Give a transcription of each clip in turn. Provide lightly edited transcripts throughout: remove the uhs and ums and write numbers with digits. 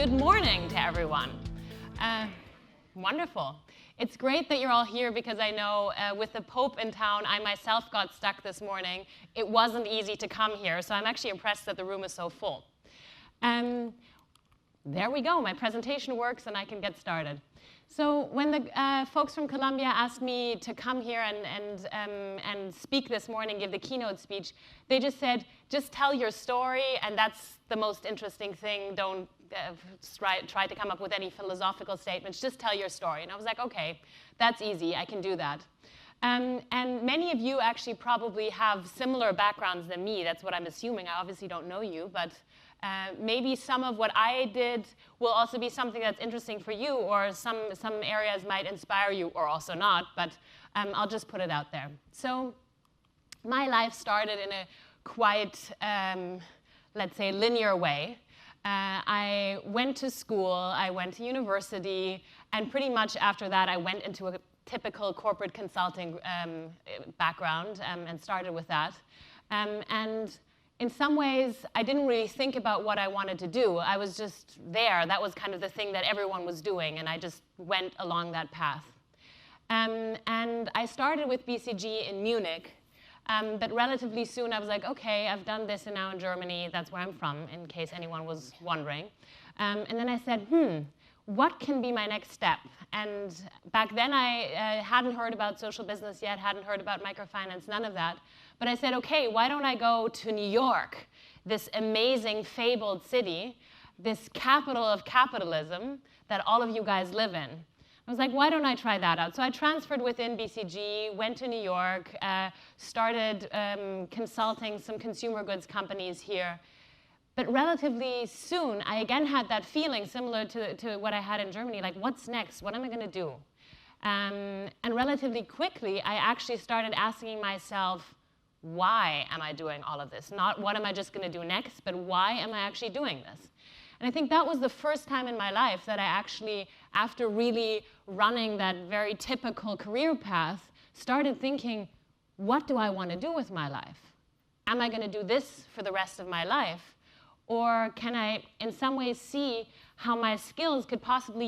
good morning to everyone. Wonderful. It's great that you're all here because I know with the Pope in town, I myself got stuck this morning. It wasn't easy to come here, so I'm actually impressed that the room is so full. There we go. My presentation works, and I can get started. So when the folks from Columbia asked me to come here and speak this morning, give the keynote speech, they just said, just tell your story, and that's the most interesting thing. Don't try to come up with any philosophical statements. Just tell your story. And I was like, OK, that's easy. I can do that. And many of you actually probably have similar backgrounds than me. That's what I'm assuming. I obviously don't know you, but maybe some of what I did will also be something that's interesting for you, or some areas might inspire you, or also not, but I'll just put it out there. So my life started in a quite, let's say, linear way. I went to school, I went to university, and pretty much after that I went into a typical corporate consulting background and started with that. And in some ways, I didn't really think about what I wanted to do. I was just there. That was kind of the thing that everyone was doing, and I just went along that path. And I started with BCG in Munich, but relatively soon I was like, OK, I've done this, and now in Germany, that's where I'm from, in case anyone was wondering. And then I said, what can be my next step? And back then, I hadn't heard about social business yet, hadn't heard about microfinance, none of that. But I said, OK, why don't I go to New York, this amazing, fabled city, this capital of capitalism that all of you guys live in? I was like, why don't I try that out? So I transferred within BCG, went to New York, started consulting some consumer goods companies here. But relatively soon, I again had that feeling similar to what I had in Germany, like, what's next? What am I going to do? And relatively quickly, I actually started asking myself, why am I doing all of this? Not what am I just going to do next, but why am I actually doing this? And I think that was the first time in my life that I actually, after really running that very typical career path, started thinking, what do I want to do with my life? Am I going to do this for the rest of my life? Or can I, in some ways, see how my skills could possibly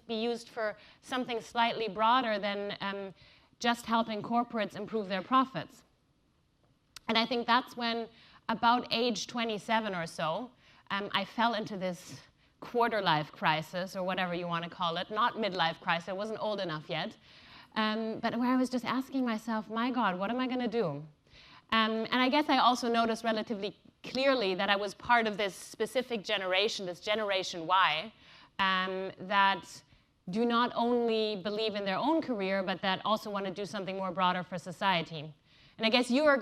be used for something slightly broader than just helping corporates improve their profits? And I think that's when, about age 27 or so, I fell into this quarter-life crisis, or whatever you want to call it. Not midlife crisis. I wasn't old enough yet. But where I was just asking myself, my God, what am I going to do? And I guess I also noticed relatively clearly that I was part of this specific generation, this Generation Y, that do not only believe in their own career, but that also want to do something more broader for society. And I guess you are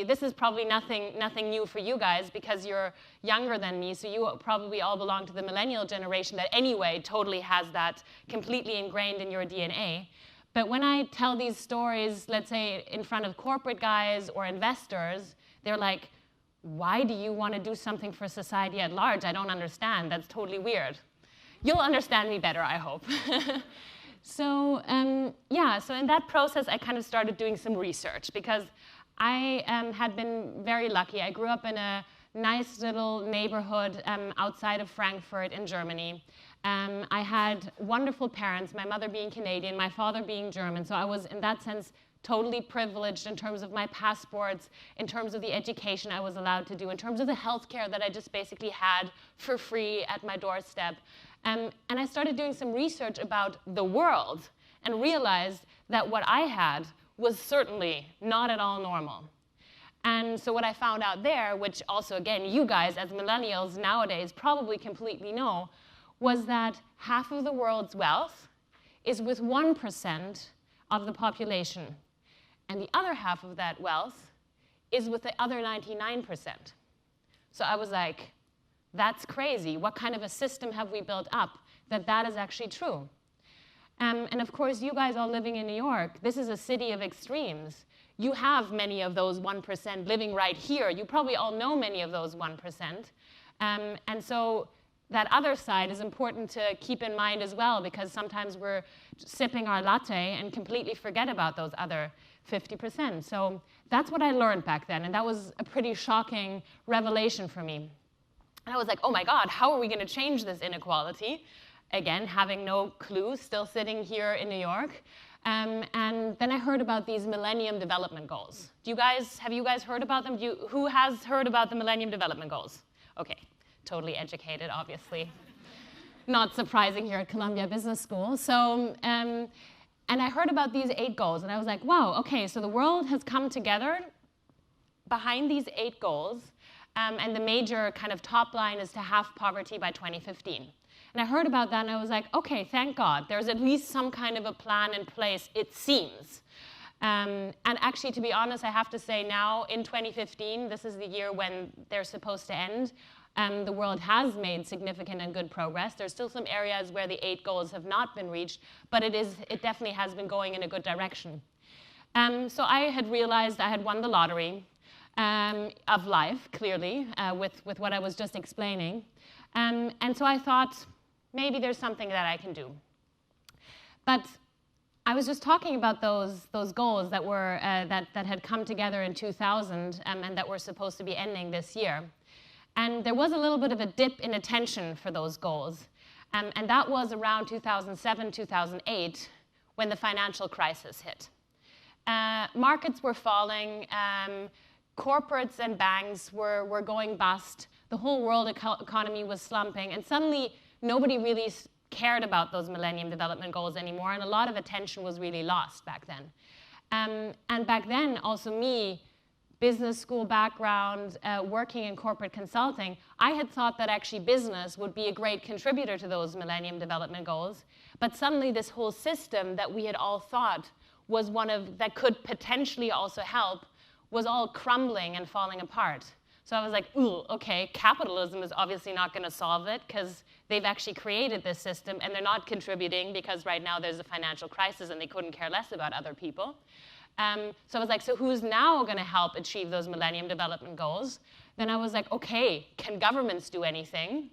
this is probably nothing new for you guys, because you're younger than me, so you probably all belong to the millennial generation that anyway totally has that completely ingrained in your DNA. But when I tell these stories, let's say in front of corporate guys or investors, they're like, why do you want to do something for society at large? I don't understand. That's totally weird. You'll understand me better, I hope. So yeah, so in that process, I kind of started doing some research, because I had been very lucky. I grew up in a nice little neighborhood outside of Frankfurt in Germany. I had wonderful parents, my mother being Canadian, my father being German. So I was, in that sense, totally privileged in terms of my passports, in terms of the education I was allowed to do, in terms of the healthcare that I just basically had for free at my doorstep. And I started doing some research about the world and realized that what I had was certainly not at all normal. And so what I found out there, which also, again, you guys as millennials nowadays probably completely know, was that half of the world's wealth is with 1% of the population. And the other half of that wealth is with the other 99%. So I was like, that's crazy. What kind of a system have we built up that is actually true? And of course, you guys all living in New York, this is a city of extremes. You have many of those 1% living right here. You probably all know many of those 1%. And so that other side is important to keep in mind as well, because sometimes we're sipping our latte and completely forget about those other 50%. So that's what I learned back then, and that was a pretty shocking revelation for me. And I was like, oh my God, how are we going to change this inequality? Again, having no clue, still sitting here in New York. And then I heard about these Millennium Development Goals. Have you guys heard about them? Who has heard about the Millennium Development Goals? Okay, totally educated, obviously. Not surprising here at Columbia Business School. So, and I heard about these 8 goals, and I was like, wow, okay, so the world has come together behind these 8 goals, and the major kind of top line is to halve poverty by 2015. And I heard about that, and I was like, okay, thank God. There's at least some kind of a plan in place, it seems. And actually, to be honest, I have to say now, in 2015, this is the year when they're supposed to end, the world has made significant and good progress. There's still some areas where the 8 goals have not been reached, but it definitely has been going in a good direction. So I had realized I had won the lottery of life, clearly, with what I was just explaining. And so I thought, maybe there's something that I can do. But I was just talking about those goals that were that had come together in 2000 and that were supposed to be ending this year. And there was a little bit of a dip in attention for those goals. And that was around 2007, 2008, when the financial crisis hit. Markets were falling. Corporates and banks were going bust. The whole world economy was slumping. And suddenly, nobody really cared about those Millennium Development Goals anymore. And a lot of attention was really lost back then. And back then, also me, business school background, working in corporate consulting, I had thought that actually business would be a great contributor to those Millennium Development Goals. But suddenly this whole system that we had all thought was that could potentially also help was all crumbling and falling apart. So I was like, ooh, okay, capitalism is obviously not going to solve it because they've actually created this system and they're not contributing because right now there's a financial crisis and they couldn't care less about other people. So I was like, so who's now going to help achieve those Millennium Development Goals? Then I was like, okay, can governments do anything?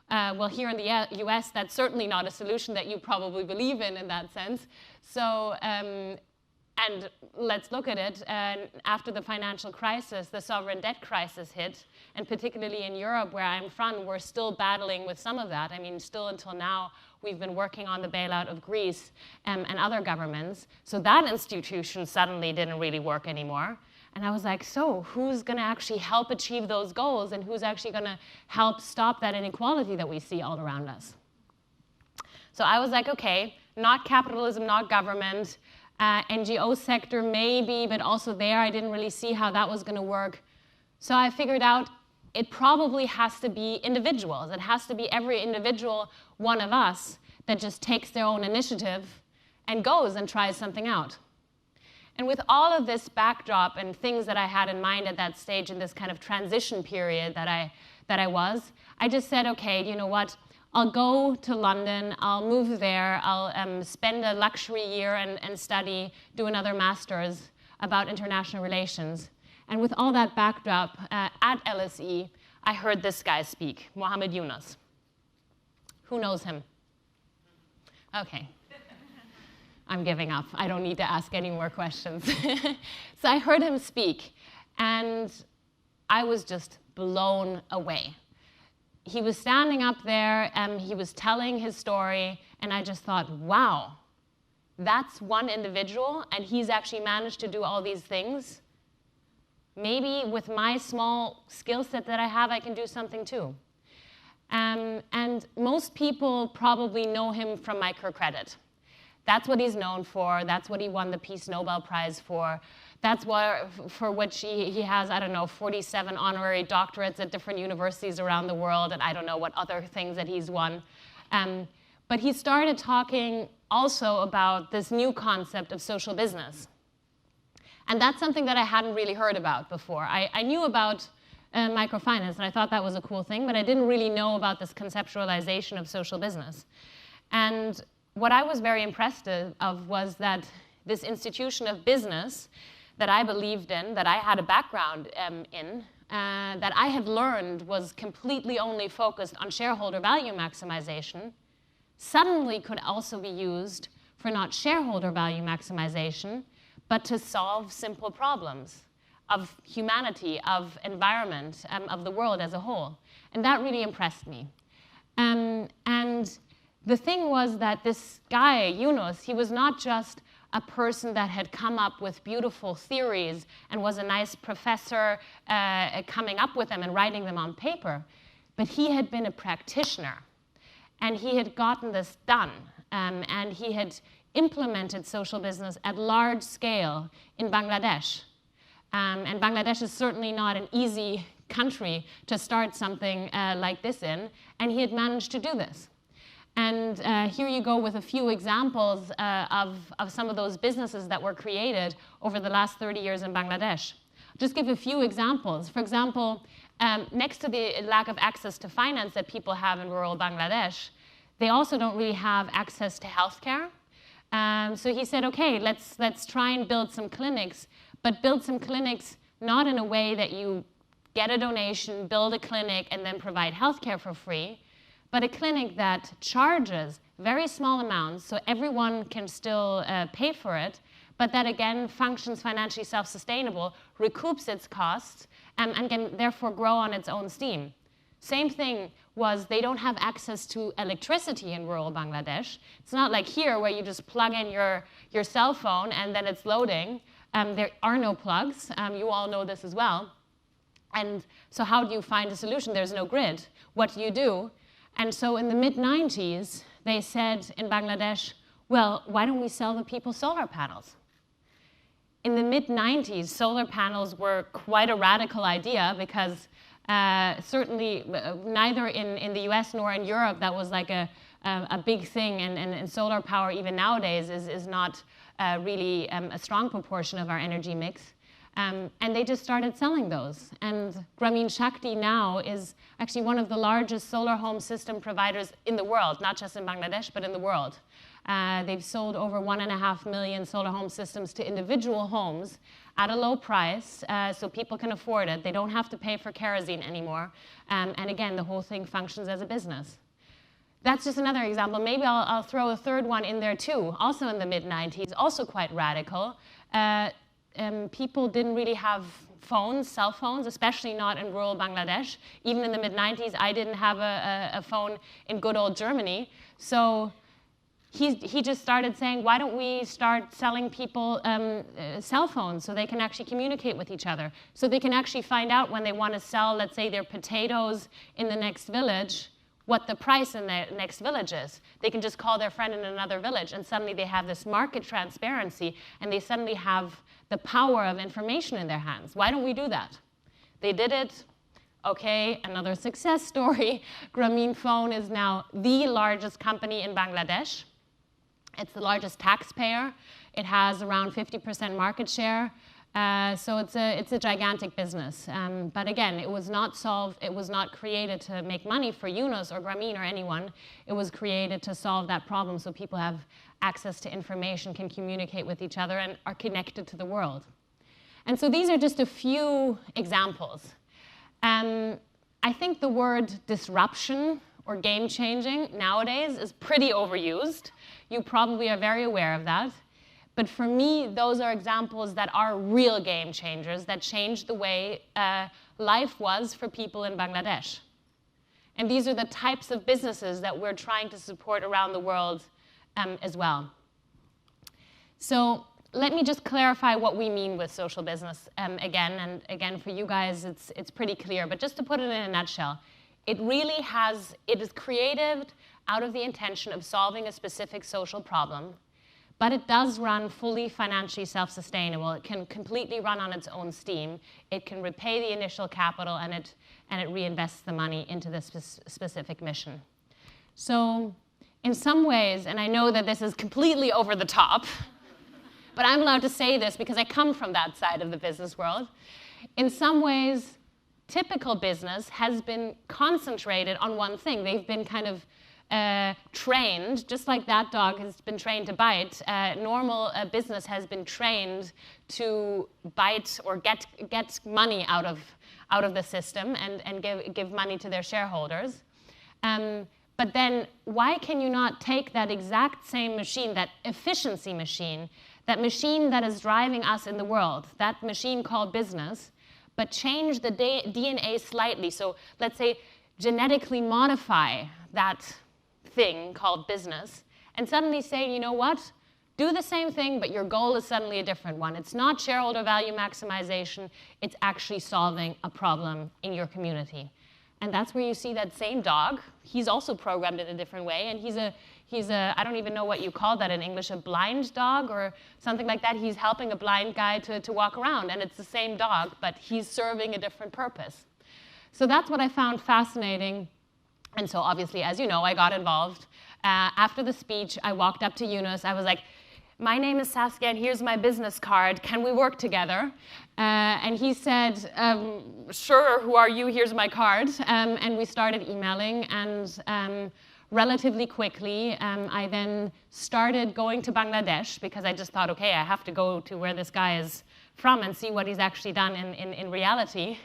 Well, here in the US, that's certainly not a solution that you probably believe in that sense. So, and let's look at it. After the financial crisis, the sovereign debt crisis hit, and particularly in Europe, where I'm from, we're still battling with some of that. I mean, still until now, we've been working on the bailout of Greece and other governments. So that institution suddenly didn't really work anymore. And I was like, so who's going to actually help achieve those goals, and who's actually going to help stop that inequality that we see all around us? So I was like, okay, not capitalism, not government. NGO sector maybe, but also there I didn't really see how that was going to work. So I figured out it probably has to be individuals. It has to be every individual one of us that just takes their own initiative and goes and tries something out. And with all of this backdrop and things that I had in mind at that stage in this kind of transition period that I just said, okay, you know what? I'll go to London, I'll move there, I'll spend a luxury year and study, do another master's about international relations. And with all that backdrop, at LSE, I heard this guy speak, Muhammad Yunus. Who knows him? Okay. I'm giving up. I don't need to ask any more questions. So I heard him speak, and I was just blown away. He was standing up there, and he was telling his story, and I just thought, wow, that's one individual, and he's actually managed to do all these things. Maybe with my small skill set that I have, I can do something too. And most people probably know him from microcredit. That's what he's known for. That's what he won the Peace Nobel Prize for. That's for which he has, I don't know, 47 honorary doctorates at different universities around the world, and I don't know what other things that he's won. But he started talking also about this new concept of social business. And that's something that I hadn't really heard about before. I knew about microfinance, and I thought that was a cool thing, but I didn't really know about this conceptualization of social business. And what I was very impressed of was that this institution of business that I believed in, that I had a background in, that I had learned was completely only focused on shareholder value maximization, suddenly could also be used for not shareholder value maximization, but to solve simple problems of humanity, of environment, of the world as a whole. And that really impressed me. And the thing was that this guy, Yunus, he was not just a person that had come up with beautiful theories and was a nice professor coming up with them and writing them on paper, but he had been a practitioner. And he had gotten this done. And he had implemented social business at large scale in Bangladesh. And Bangladesh is certainly not an easy country to start something like this in. And he had managed to do this. And here you go with a few examples of some of those businesses that were created over the last 30 years in Bangladesh. I'll just give a few examples. For example, next to the lack of access to finance that people have in rural Bangladesh, they also don't really have access to healthcare. So he said, okay, let's try and build some clinics, but build some clinics not in a way that you get a donation, build a clinic, and then provide healthcare for free, but a clinic that charges very small amounts so everyone can still pay for it, but that again functions financially self-sustainable, recoups its costs, and can therefore grow on its own steam. Same thing was they don't have access to electricity in rural Bangladesh. It's not like here where you just plug in your cell phone and then it's loading. There are no plugs. You all know this as well. And so how do you find a solution? There's no grid. What do you do? And so in the mid-90s, they said in Bangladesh, well, why don't we sell the people solar panels? In the mid-90s, solar panels were quite a radical idea because certainly neither in the US nor in Europe that was like a big thing, and solar power even nowadays is not really a strong proportion of our energy mix. And they just started selling those. And Grameen Shakti now is actually one of the largest solar home system providers in the world, not just in Bangladesh, but in the world. They've sold over 1.5 million solar home systems to individual homes at a low price, so people can afford it. They don't have to pay for kerosene anymore. And again, the whole thing functions as a business. That's just another example. Maybe I'll throw a third one in there too, also in the mid-90s, also quite radical. People didn't really have phones, cell phones, especially not in rural Bangladesh. Even in the mid-90s, I didn't have a phone in good old Germany. So he just started saying, why don't we start selling people cell phones so they can actually communicate with each other, so they can actually find out when they want to sell, let's say, their potatoes in the next village, what the price in the next village is. They can just call their friend in another village, and suddenly they have this market transparency, and they suddenly have the power of information in their hands. Why don't we do that? They did it. Okay, another success story. Grameen Phone is now the largest company in Bangladesh. It's the largest taxpayer. It has around 50% market share. So it's a gigantic business. But again, it was not created to make money for Yunus or Grameen or anyone. It was created to solve that problem so people have access to information, can communicate with each other, and are connected to the world. And so these are just a few examples. I think the word disruption or game-changing nowadays is pretty overused. You probably are very aware of that. But for me, those are examples that are real game changers that changed the way life was for people in Bangladesh. And these are the types of businesses that we're trying to support around the world as well. So let me just clarify what we mean with social business again. And again, for you guys, it's pretty clear. But just to put it in a nutshell, it is created out of the intention of solving a specific social problem. But it does run fully financially self-sustainable. It can completely run on its own steam. It can repay the initial capital, and it reinvests the money into this specific mission. So in some ways, and I know that this is completely over the top, but I'm allowed to say this because I come from that side of the business world. In some ways, typical business has been concentrated on one thing. They've been kind of trained, just like that dog has been trained to bite. Normal business has been trained to bite or get money out of the system and give money to their shareholders. But then why can you not take that exact same machine, that efficiency machine, that machine that is driving us in the world, that machine called business, but change the DNA slightly. So let's say genetically modify that thing called business, and suddenly say, you know what? Do the same thing, but your goal is suddenly a different one. It's not shareholder value maximization. It's actually solving a problem in your community. And that's where you see that same dog. He's also programmed in a different way. And he's a I don't even know what you call that in English, a blind dog or something like that. He's helping a blind guy to walk around. And it's the same dog, but he's serving a different purpose. So that's what I found fascinating. And so obviously, as you know, I got involved. After the speech, I walked up to Yunus. I was like, my name is Saskia, and here's my business card. Can we work together? And he said, sure, who are you? Here's my card. And we started emailing. And relatively quickly, I then started going to Bangladesh, because I just thought, OK, I have to go to where this guy is from and see what he's actually done in reality.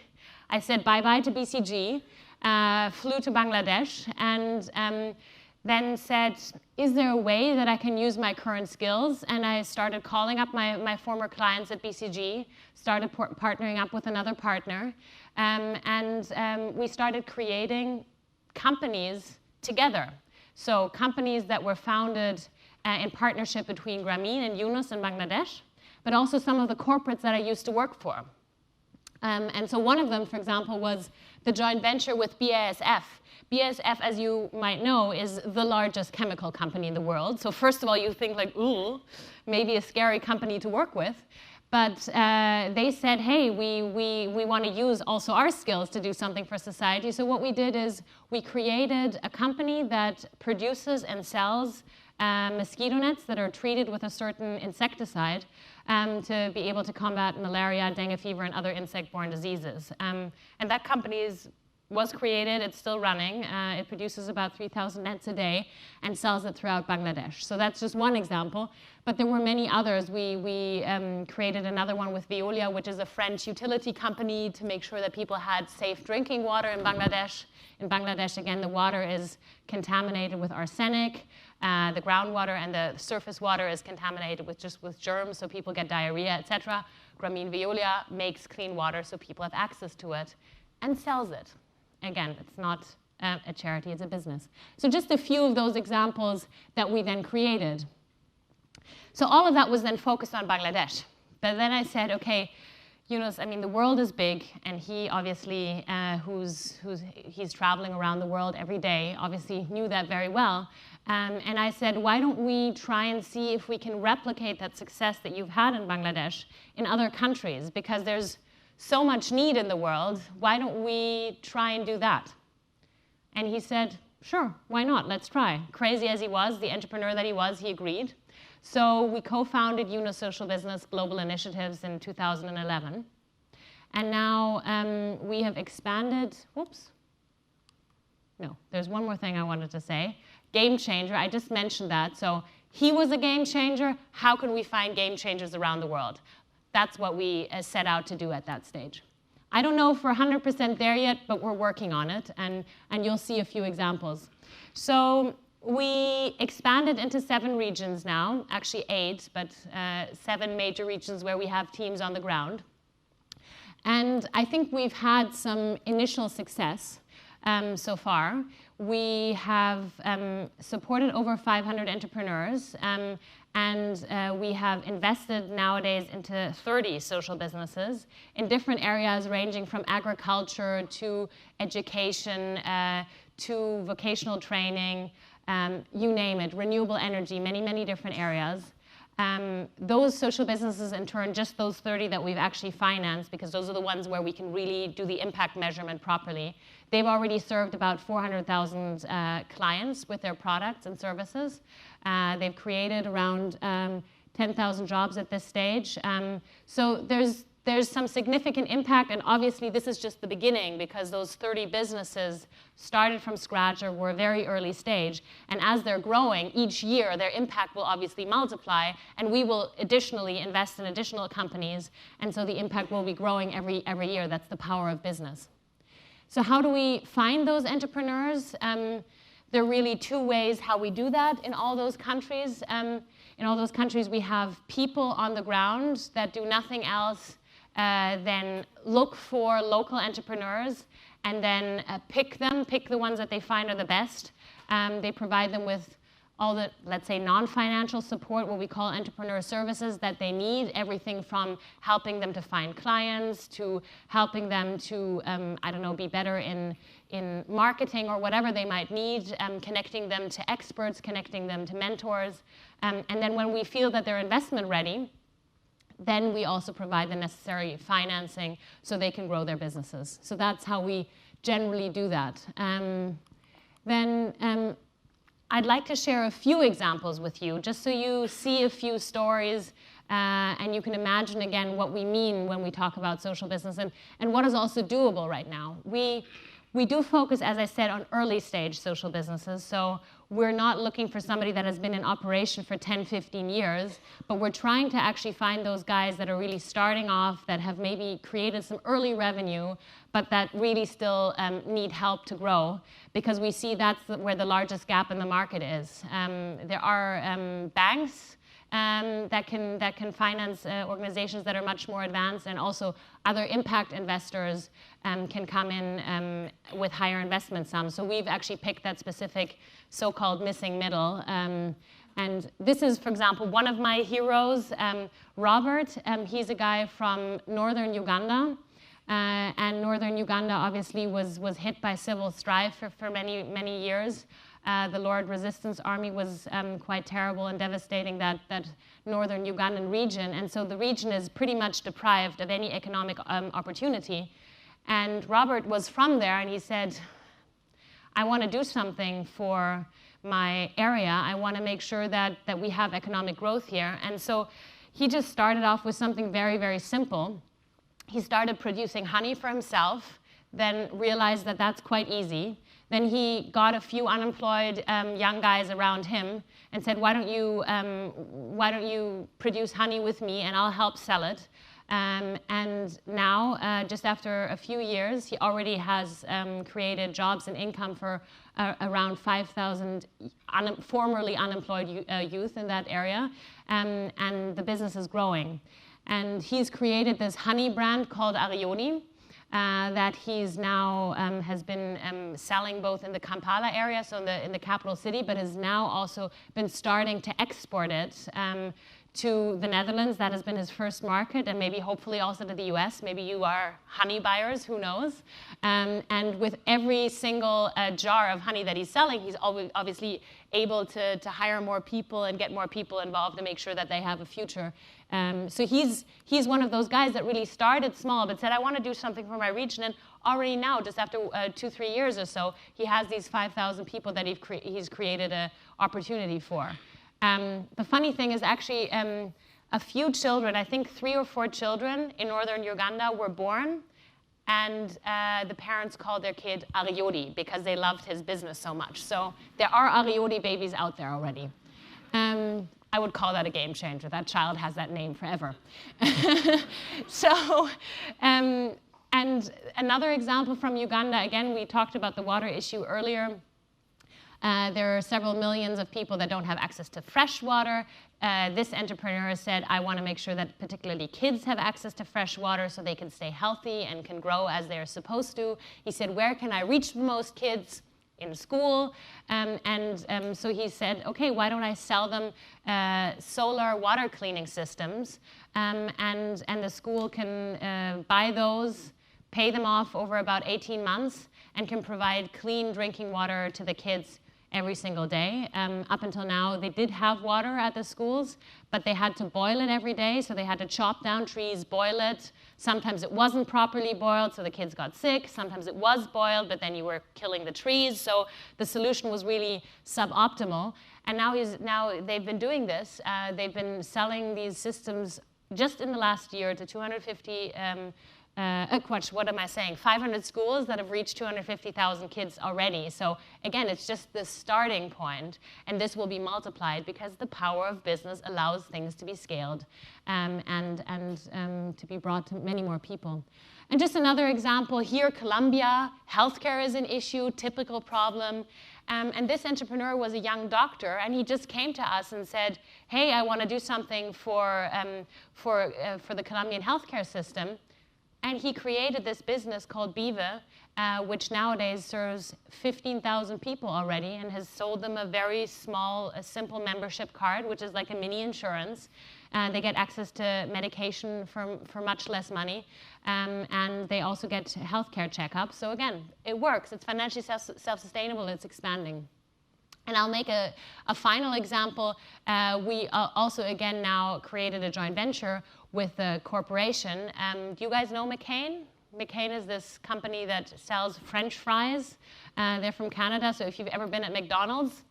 I said bye-bye to BCG, flew to Bangladesh, and then said, is there a way that I can use my current skills? And I started calling up my former clients at BCG, started partnering up with another partner, and we started creating companies together. So companies that were founded in partnership between Grameen and Yunus in Bangladesh, but also some of the corporates that I used to work for. And so one of them, for example, was the joint venture with BASF. BASF, as you might know, is the largest chemical company in the world. So first of all, you think like, ooh, maybe a scary company to work with. But they said, hey, we want to use also our skills to do something for society. So what we did is we created a company that produces and sells mosquito nets that are treated with a certain insecticide to be able to combat malaria, dengue fever, and other insect-borne diseases. And that company was created. It's still running. It produces about 3,000 nets a day and sells it throughout Bangladesh. So that's just one example. But there were many others. We created another one with Veolia, which is a French utility company, to make sure that people had safe drinking water in Bangladesh. In Bangladesh, again, the water is contaminated with arsenic. The groundwater and the surface water is contaminated with germs, so people get diarrhea, etc. Grameen Veolia makes clean water so people have access to it and sells it. Again, it's not a charity, it's a business. So just a few of those examples that we then created. So all of that was then focused on Bangladesh. But then I said, OK, Yunus, I mean, the world is big, and he obviously, he's traveling around the world every day, obviously knew that very well. And I said, why don't we try and see if we can replicate that success that you've had in Bangladesh in other countries? Because there's so much need in the world, why don't we try and do that? And he said, sure, why not? Let's try. Crazy as he was, the entrepreneur that he was, he agreed. So we co-founded Yunus Social Business Global Initiatives in 2011. And now we have expanded, whoops. No, there's one more thing I wanted to say. Game changer, I just mentioned that. So he was a game changer. How can we find game changers around the world? That's what we set out to do at that stage. I don't know if we're 100% there yet, but we're working on it, and you'll see a few examples. So we expanded into 7 regions now, actually 8, but 7 major regions where we have teams on the ground. And I think we've had some initial success so far. We have supported over 500 entrepreneurs, and we have invested nowadays into 30 social businesses in different areas ranging from agriculture to education to vocational training, you name it, renewable energy, many, many different areas. Those social businesses, in turn, just those 30 that we've actually financed, because those are the ones where we can really do the impact measurement properly, they've already served about 400,000 clients with their products and services. They've created around 10,000 jobs at this stage. So there's some significant impact, and obviously this is just the beginning, because those 30 businesses started from scratch or were a very early stage, and as they're growing each year, their impact will obviously multiply, and we will additionally invest in additional companies, and so the impact will be growing every year. That's the power of business. So how do we find those entrepreneurs? There are really 2 ways how we do that in all those countries. in all those countries, we have people on the ground that do nothing else than look for local entrepreneurs and then pick the ones that they find are the best. They provide them with all the, let's say, non-financial support, what we call entrepreneur services that they need, everything from helping them to find clients to helping them to, I don't know, be better in marketing or whatever they might need, connecting them to experts, connecting them to mentors. And then when we feel that they're investment ready, then we also provide the necessary financing so they can grow their businesses. So that's how we generally do that. I'd like to share a few examples with you, just so you see a few stories and you can imagine again what we mean when we talk about social business and what is also doable right now. We do focus, as I said, on early stage social businesses. So we're not looking for somebody that has been in operation for 10, 15 years, but we're trying to actually find those guys that are really starting off, that have maybe created some early revenue, but that really still need help to grow, because we see that's where the largest gap in the market is. There are banks that can finance organizations that are much more advanced, and also other impact investors can come in with higher investment sums. So we've actually picked that specific so-called missing middle. And this is, for example, one of my heroes, Robert. He's a guy from northern Uganda. And northern Uganda obviously was hit by civil strife for many, many years. The Lord Resistance Army was quite terrible and devastating that northern Ugandan region. And so the region is pretty much deprived of any economic opportunity. And Robert was from there, and he said, I want to do something for my area. I want to make sure that we have economic growth here. And so he just started off with something very, very simple. He started producing honey for himself, then realized that that's quite easy. Then he got a few unemployed young guys around him and said, why don't you produce honey with me and I'll help sell it. And now, just after a few years, he already has created jobs and income for around 5,000 formerly unemployed youth in that area, and the business is growing. And he's created this honey brand called Arioni that he's now has been selling both in the Kampala area, so in the capital city, but has now also been starting to export it to the Netherlands. That has been his first market, and maybe hopefully also to the US. Maybe you are honey buyers, who knows? And with every single jar of honey that he's selling, he's obviously able to hire more people and get more people involved to make sure that they have a future. So he's one of those guys that really started small, but said, I want to do something for my region. And already now, just after 2-3 years or so, he has these 5,000 people that he's created an opportunity for. The funny thing is actually a few children, I think 3 or 4 children in northern Uganda were born, and the parents called their kid Ariodi because they loved his business so much. So there are Ariodi babies out there already. I would call that a game changer. That child has that name forever. So, and another example from Uganda, again, we talked about the water issue earlier. There are several millions of people that don't have access to fresh water. This entrepreneur said, I want to make sure that particularly kids have access to fresh water so they can stay healthy and can grow as they're supposed to. He said, where can I reach the most kids? In school. So he said, okay, why don't I sell them solar water cleaning systems, and the school can buy those, pay them off over about 18 months, and can provide clean drinking water to the kids every single day. Up until now, they did have water at the schools, but they had to boil it every day, so they had to chop down trees, boil it. Sometimes it wasn't properly boiled, so the kids got sick. Sometimes it was boiled, but then you were killing the trees. So the solution was really suboptimal. And now they've been doing this. They've been selling these systems just in the last year to 250 what am I saying? 500 schools that have reached 250,000 kids already. So again, it's just the starting point, and this will be multiplied because the power of business allows things to be scaled and to be brought to many more people. And just another example here, Colombia, healthcare is an issue, typical problem. And this entrepreneur was a young doctor, and he just came to us and said, hey, I want to do something for the Colombian healthcare system. And he created this business called Bive, which nowadays serves 15,000 people already and has sold them a very small, simple membership card, which is like a mini insurance. They get access to medication for much less money. And they also get healthcare checkups. So again, it works. It's financially self-sustainable. It's expanding. And I'll make a final example. We also, again, now created a joint venture with a corporation. Do you guys know McCain? McCain is this company that sells French fries. They're from Canada, so if you've ever been at McDonald's,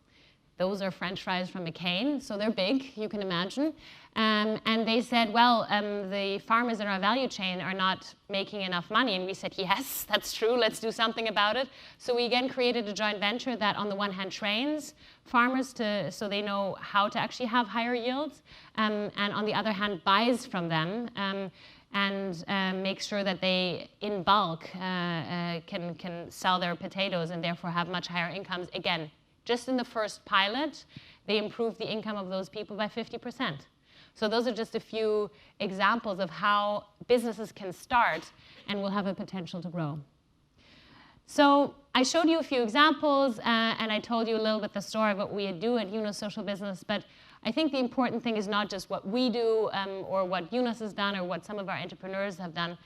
those are French fries from McCain, so they're big, you can imagine. And they said, well, the farmers in our value chain are not making enough money. And we said, yes, that's true, let's do something about it. So we again created a joint venture that on the one hand trains farmers so they know how to actually have higher yields, and on the other hand buys from them and make sure that they, in bulk, can sell their potatoes and therefore have much higher incomes. Again, just in the first pilot, they improved the income of those people by 50%. So those are just a few examples of how businesses can start and will have a potential to grow. So I showed you a few examples, and I told you a little bit the story of what we do at Yunus Social Business, but I think the important thing is not just what we do or what Yunus has done or what some of our entrepreneurs have done,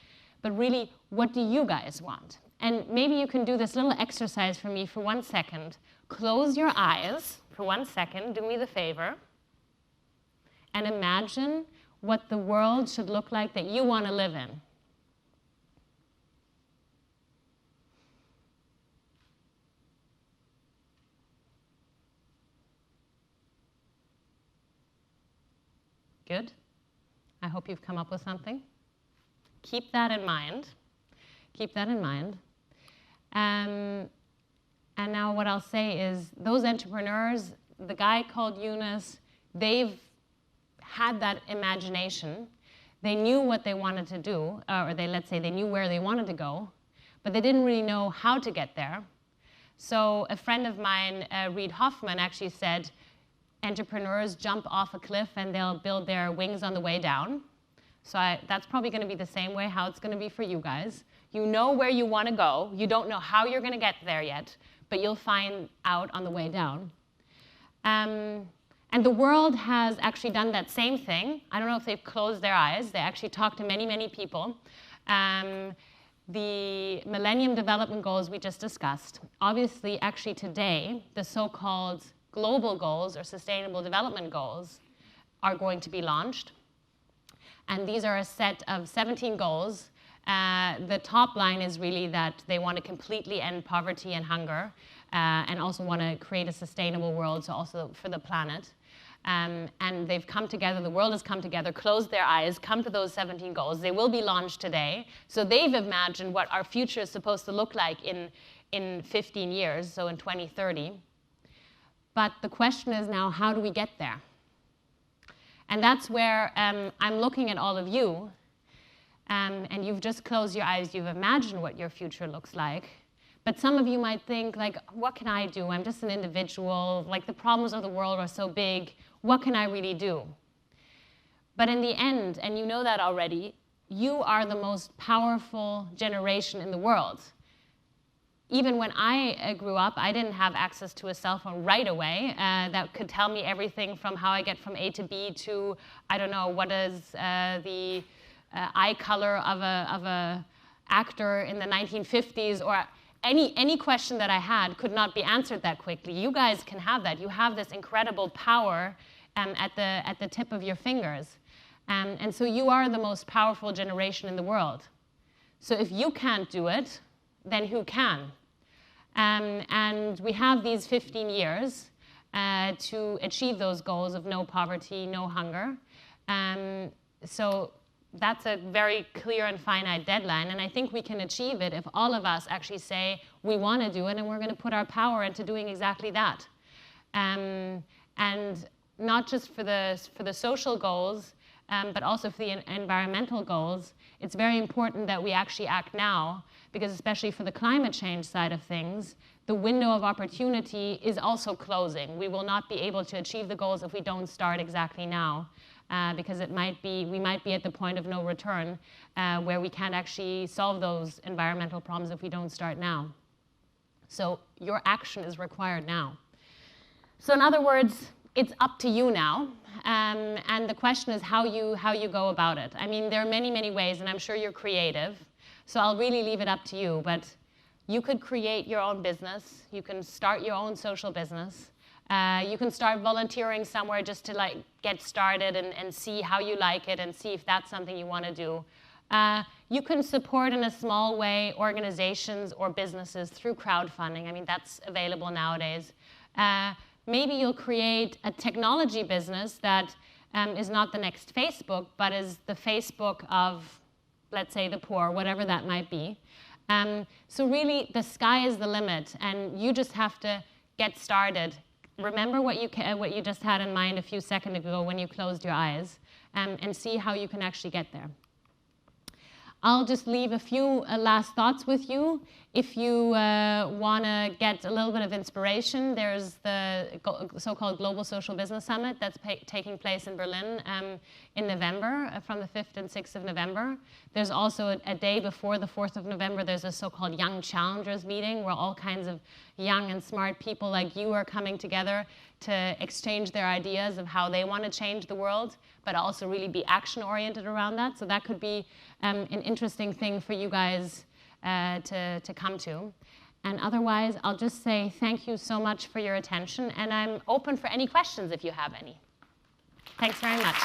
but really, what do you guys want? And maybe you can do this little exercise for me for 1 second. Close your eyes for 1 second, do me the favor, and imagine what the world should look like that you want to live in. Good. I hope you've come up with something. Keep that in mind. Keep that in mind. And now what I'll say is those entrepreneurs, the guy called Yunus, they've had that imagination. They knew what they wanted to do, or let's say they knew where they wanted to go, but they didn't really know how to get there. So a friend of mine, Reid Hoffman, actually said, entrepreneurs jump off a cliff and they'll build their wings on the way down. So that's probably going to be the same way how it's going to be for you guys. You know where you want to go. You don't know how you're going to get there yet, but you'll find out on the way down. And the world has actually done that same thing. I don't know if they've closed their eyes. They actually talked to many, many people. The Millennium Development Goals we just discussed. Obviously, actually today, the so-called global goals or sustainable development goals are going to be launched. And these are a set of 17 goals. The top line is really that they want to completely end poverty and hunger and also want to create a sustainable world, so also for the planet. And they've come together, the world has come together, closed their eyes, come to those 17 goals. They will be launched today. So they've imagined what our future is supposed to look like in 15 years, so in 2030. But the question is now, how do we get there? And that's where I'm looking at all of you, and you've just closed your eyes, you've imagined what your future looks like. But some of you might think, like, what can I do? I'm just an individual. Like, the problems of the world are so big. What can I really do? But in the end, and you know that already, you are the most powerful generation in the world. Even when I grew up, I didn't have access to a cell phone right away that could tell me everything from how I get from A to B to, I don't know, what is the eye color of a actor in the 1950s, or any question that I had could not be answered that quickly. You guys can have that. You have this incredible power at the tip of your fingers. And so you are the most powerful generation in the world. So if you can't do it, then who can? And we have these 15 years to achieve those goals of no poverty, no hunger. So that's a very clear and finite deadline, and I think we can achieve it if all of us actually say we want to do it and we're going to put our power into doing exactly that. And not just for the social goals, but also for the environmental goals, it's very important that we actually act now, because especially for the climate change side of things, the window of opportunity is also closing. We will not be able to achieve the goals if we don't start exactly now. Because we might be at the point of no return where we can't actually solve those environmental problems if we don't start now. So your action is required now. So in other words, it's up to you now. And the question is how you go about it. I mean, there are many, many ways, and I'm sure you're creative. So I'll really leave it up to you. But you could create your own business. You can start your own social business. You can start volunteering somewhere just to get started and see how you like it and see if that's something you want to do. You can support in a small way organizations or businesses through crowdfunding. I mean, that's available nowadays. Maybe you'll create a technology business that is not the next Facebook, but is the Facebook of, let's say, the poor, whatever that might be. So really, the sky is the limit, and you just have to get started. Remember what you just had in mind a few seconds ago when you closed your eyes, and see how you can actually get there. I'll just leave a few last thoughts with you. If you want to get a little bit of inspiration, there's the so-called Global Social Business Summit that's taking place in Berlin in November, from the 5th and 6th of November. There's also a day before the 4th of November, there's a so-called Young Challengers meeting where all kinds of young and smart people like you are coming together to exchange their ideas of how they want to change the world, but also really be action-oriented around that. So that could be an interesting thing for you guys to come to. And otherwise, I'll just say thank you so much for your attention, and I'm open for any questions if you have any. Thanks very much.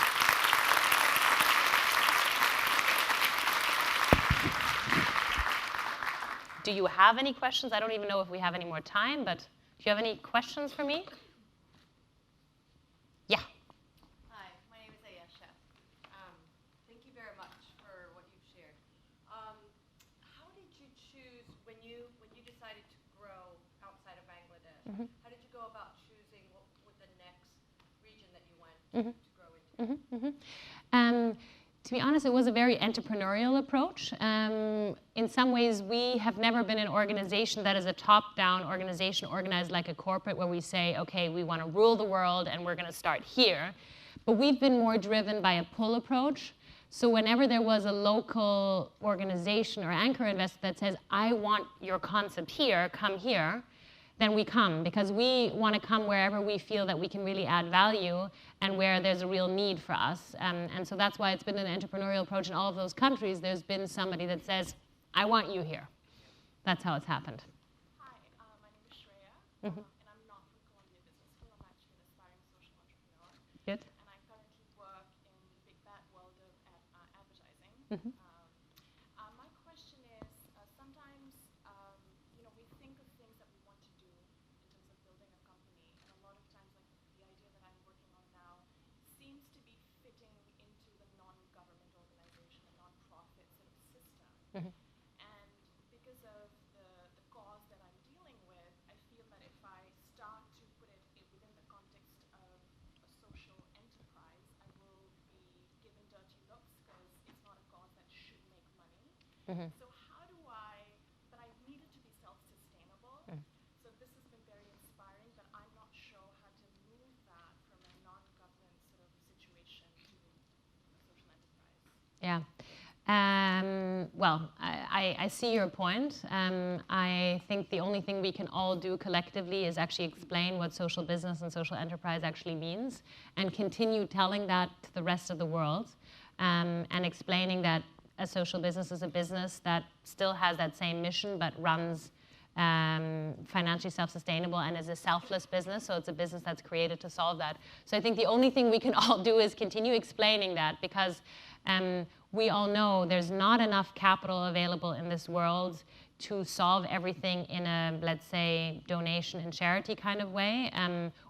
Do you have any questions? I don't even know if we have any more time, but do you have any questions for me? Yeah. Hi, my name is Ayesha. Thank you very much for what you've shared. How did you choose, when you decided to grow outside of Bangladesh, how did you go about choosing what the next region that you went to grow into? To be honest, it was a very entrepreneurial approach. In some ways, we have never been an organization that is a top-down organization organized like a corporate where we say, okay, we want to rule the world and we're going to start here. But we've been more driven by a pull approach. So whenever there was a local organization or anchor investor that says, I want your concept here, come here, then we come, because we want to come wherever we feel that we can really add value and where there's a real need for us. And so that's why it's been an entrepreneurial approach in all of those countries. There's been somebody that says, I want you here. That's how it's happened. Hi, my name is Shreya, and I'm not from Columbia Business School. I'm actually an aspiring social entrepreneur. Good. And I currently work in the big bad world of advertising. My question is, sometimes we think of things that we want to do in terms of building a company, and a lot of times, like the idea that I'm working on now seems to be fitting into the non-government organization, the non-profit sort of system. And because of the cause that I'm dealing with, I feel that if I start to put it within the context of a social enterprise, I will be given dirty looks because it's not a cause that should make money. So how do but I need it to be self-sustainable. So this has been very inspiring, but I'm not sure how to move that from a non-government sort of situation to a social enterprise. Yeah. Well, I see your point. I think the only thing we can all do collectively is actually explain what social business and social enterprise actually means and continue telling that to the rest of the world, and explaining that a social business is a business that still has that same mission but runs financially self-sustainable and is a selfless business, so it's a business that's created to solve that. So I think the only thing we can all do is continue explaining that, because we all know there's not enough capital available in this world to solve everything in a, let's say, donation and charity kind of way,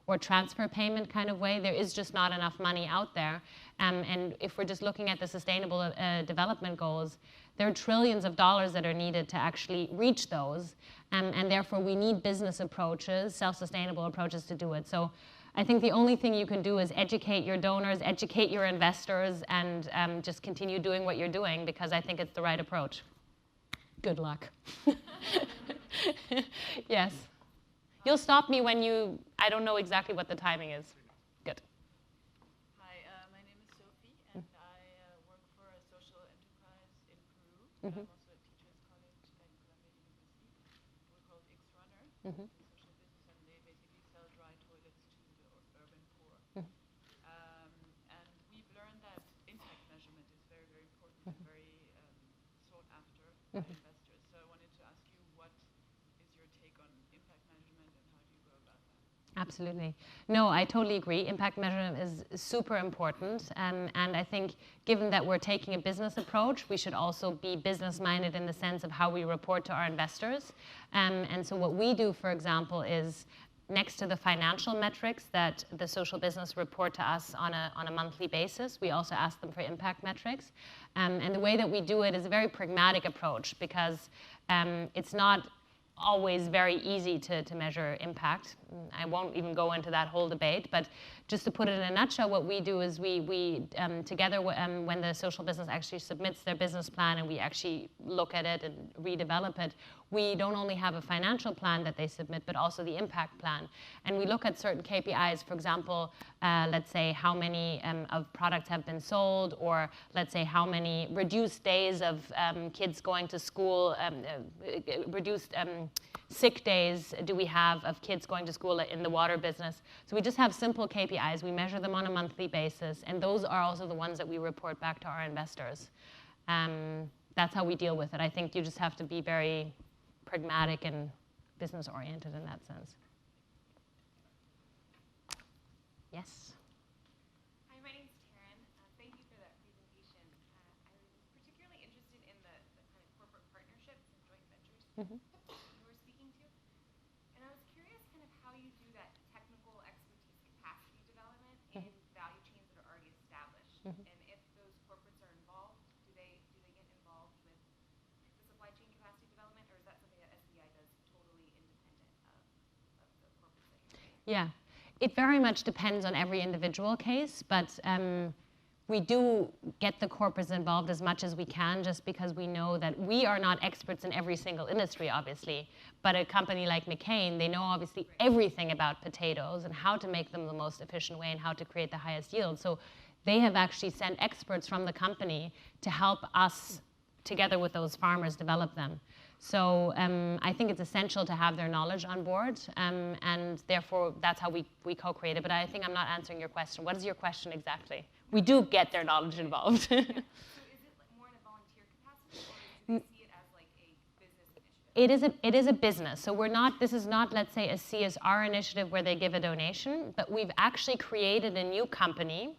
or transfer payment kind of way. There is just not enough money out there. And if we're just looking at the sustainable development goals, there are trillions of dollars that are needed to actually reach those. And therefore, we need business approaches, self-sustainable approaches to do it. So I think the only thing you can do is educate your donors, educate your investors, and just continue doing what you're doing, because I think it's the right approach. Good luck. Yes. You'll stop me when I don't know exactly what the timing is. Good. Hi, my name is Sophie, and I work for a social enterprise in Peru. I'm also a teacher's college at Columbia University. We're called X-Runner, social business, and they basically sell dry toilets to the urban poor. And we've learned that impact measurement is very, very important and very sought after by investors. So I wanted to ask you, what is your take on impact measurement and how do you go about that? Absolutely. No, I totally agree. Impact measurement is super important. And I think given that we're taking a business approach, we should also be business-minded in the sense of how we report to our investors. And so what we do, for example, is next to the financial metrics that the social business report to us on a monthly basis, we also ask them for impact metrics. And the way that we do it is a very pragmatic approach, because it's not always very easy to measure impact. I won't even go into that whole debate, but just to put it in a nutshell, what we do is we together, when the social business actually submits their business plan and we actually look at it and redevelop it, we don't only have a financial plan that they submit, but also the impact plan. And we look at certain KPIs, for example, let's say how many of products have been sold, or let's say how many reduced days of kids going to school, reduced sick days do we have of kids going to school in the water business. So we just have simple KPIs. We measure them on a monthly basis, and those are also the ones that we report back to our investors. That's how we deal with it. I think you just have to be very pragmatic and business-oriented in that sense. Yes? Hi, my name is Taryn. Thank you for that presentation. I was particularly interested in the kind of corporate partnerships and joint ventures you were speaking to. And I was curious kind of how you do that technical expertise capacity development in value chains that are already established. And if those corporates are involved, do they get involved with the supply chain capacity development, or is that something that SBI does totally independent of the corporates that you're in? Yeah. It very much depends on every individual case, but we do get the corporates involved as much as we can, just because we know that we are not experts in every single industry, obviously. But a company like McCain, they know obviously everything about potatoes and how to make them the most efficient way and how to create the highest yield. So they have actually sent experts from the company to help us, together with those farmers, develop them. So I think it's essential to have their knowledge on board, and therefore that's how we co-create it. But I think I'm not answering your question. What is your question exactly? We do get their knowledge involved. So is it more in a volunteer capacity, or do they see it as like a business initiative? It is a business. So this is not, let's say, a CSR initiative where they give a donation, but we've actually created a new company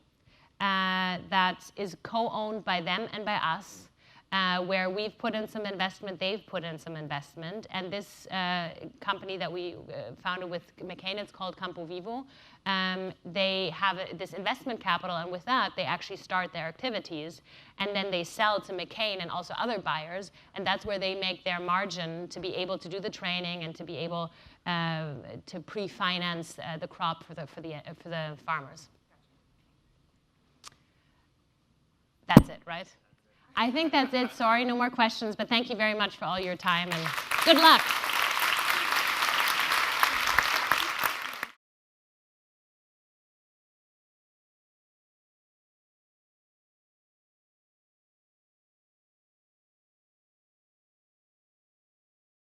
that is co-owned by them and by us, where we've put in some investment, they've put in some investment. And this company that we founded with McCain, it's called Campo Vivo. They have this investment capital, and with that, they actually start their activities. And then they sell to McCain and also other buyers. And that's where they make their margin to be able to do the training and to be able to pre-finance the crop for the farmers. That's it, right? I think that's it. Sorry, no more questions, but thank you very much for all your time, and good luck.